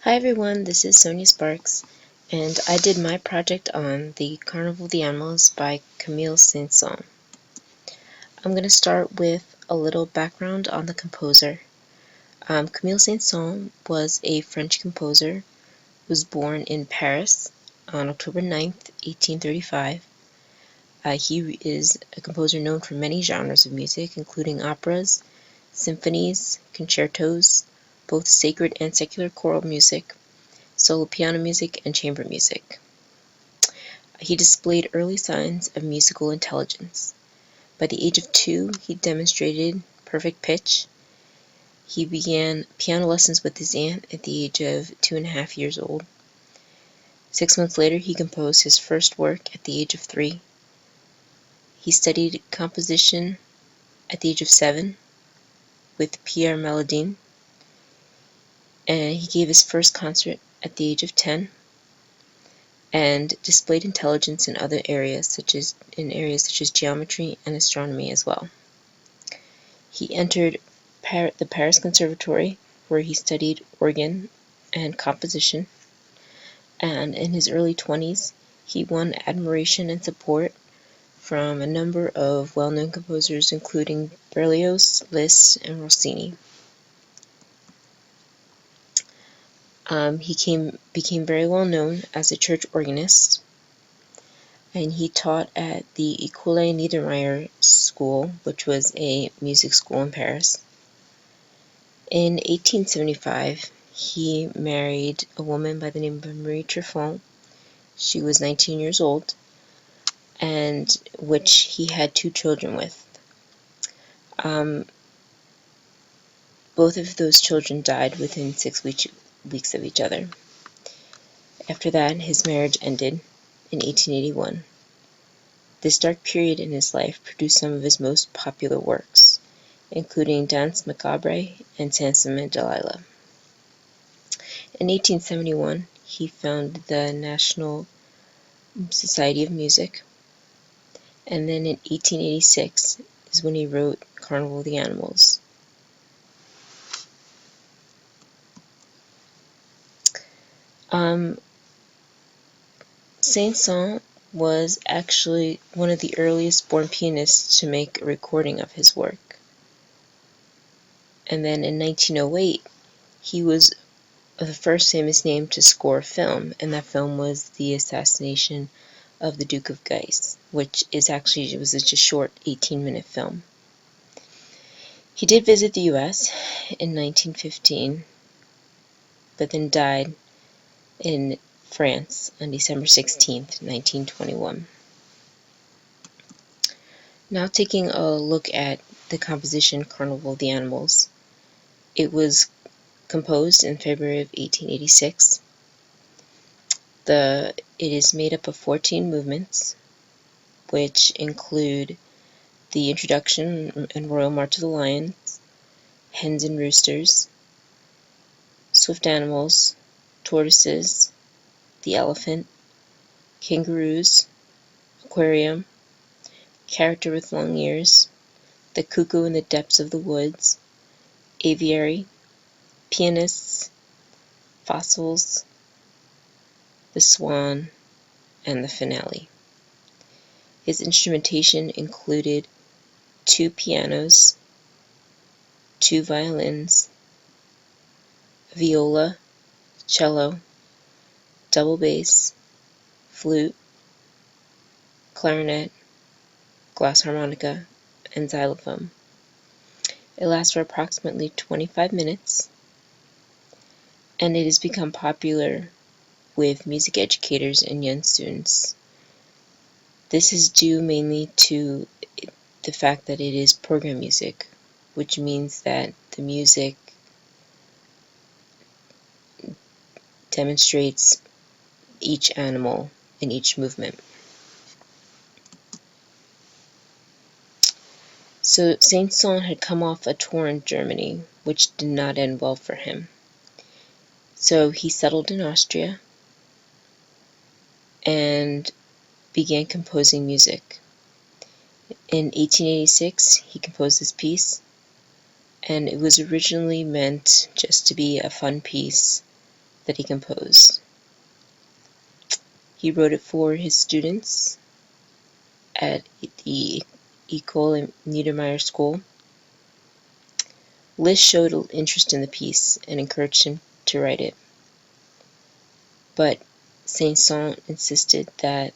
Hi everyone, this is Sonia Sparks, and I did my project on The Carnival of the Animals by Camille Saint-Saens. I'm going to start with a little background on the composer. Camille Saint-Saens was a French composer who was born in Paris on October 9th, 1835. He is a composer known for many genres of music, including operas, symphonies, concertos, both sacred and secular choral music, solo piano music, and chamber music. He displayed early signs of musical intelligence. By the age of 2, he demonstrated perfect pitch. He began piano lessons with his aunt at the age of 2.5 years old. 6 months later, he composed his first work at the age of 3. He studied composition at the age of 7 with Pierre Maladin, and he gave his first concert at the age of 10. And displayed intelligence in other areas such as geometry and astronomy as well. He entered the Paris Conservatory, where he studied organ and composition, and in his early 20s he won admiration and support from a number of well-known composers including Berlioz, Liszt, and Rossini. He became very well known as a church organist, and he taught at the École Niedermeyer School, which was a music school in Paris. In 1875, he married a woman by the name of Marie Truffaut. She was 19 years old, and which he had 2 children with. Both of those children died within 6 weeks of each other. After that, his marriage ended in 1881. This dark period in his life produced some of his most popular works, including Danse Macabre and Samson and Delilah. In 1871, he founded the National Society of Music, and then in 1886 is when he wrote Carnival of the Animals. Saint-Saens was actually one of the earliest born pianists to make a recording of his work. And then in 1908, he was the first famous name to score a film, and that film was The Assassination of the Duke of Guise, which was just a short 18-minute film. He did visit the U.S. in 1915, but then died in France on December 16th, 1921. Now taking a look at the composition Carnival of the Animals. It was composed in February of 1886. It is made up of 14 movements, which include the introduction and Royal March of the Lions, Hens and Roosters, Swift Animals, Tortoises, the Elephant, Kangaroos, Aquarium, Character with Long Ears, The Cuckoo in the Depths of the Woods, Aviary, Pianists, Fossils, The Swan, and the finale. His instrumentation included 2 pianos, 2 violins, viola, cello, double bass, flute, clarinet, glass harmonica, and xylophone. It lasts for approximately 25 minutes, and it has become popular with music educators and young students. This is due mainly to the fact that it is program music, which means that the music demonstrates each animal in each movement. So Saint-Saens had come off a tour in Germany, which did not end well for him. So he settled in Austria and began composing music. In 1886, he composed this piece, and it was originally meant just to be a fun piece that he composed. He wrote it for his students at the École Niedermeyer School. Liszt showed interest in the piece and encouraged him to write it, but Saint-Saens insisted that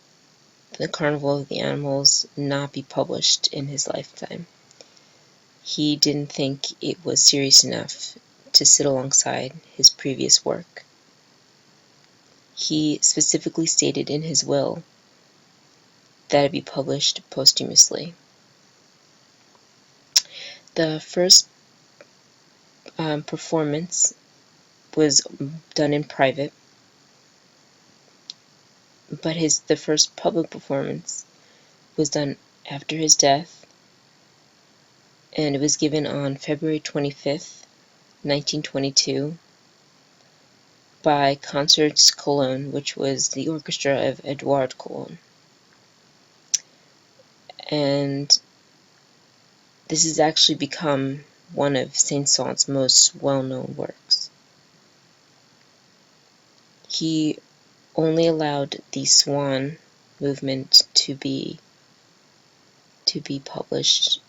the Carnival of the Animals not be published in his lifetime. He didn't think it was serious enough to sit alongside his previous work. He specifically stated in his will that it be published posthumously. The first performance was done in private, but the first public performance was done after his death, and it was given on February 25th, 1922, by Concerts Cologne, which was the orchestra of Eduard Cologne. And this has actually become one of Saint-Saens' most well-known works. He only allowed the Swan movement to be published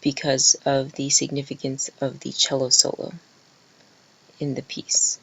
because of the significance of the cello solo in the piece.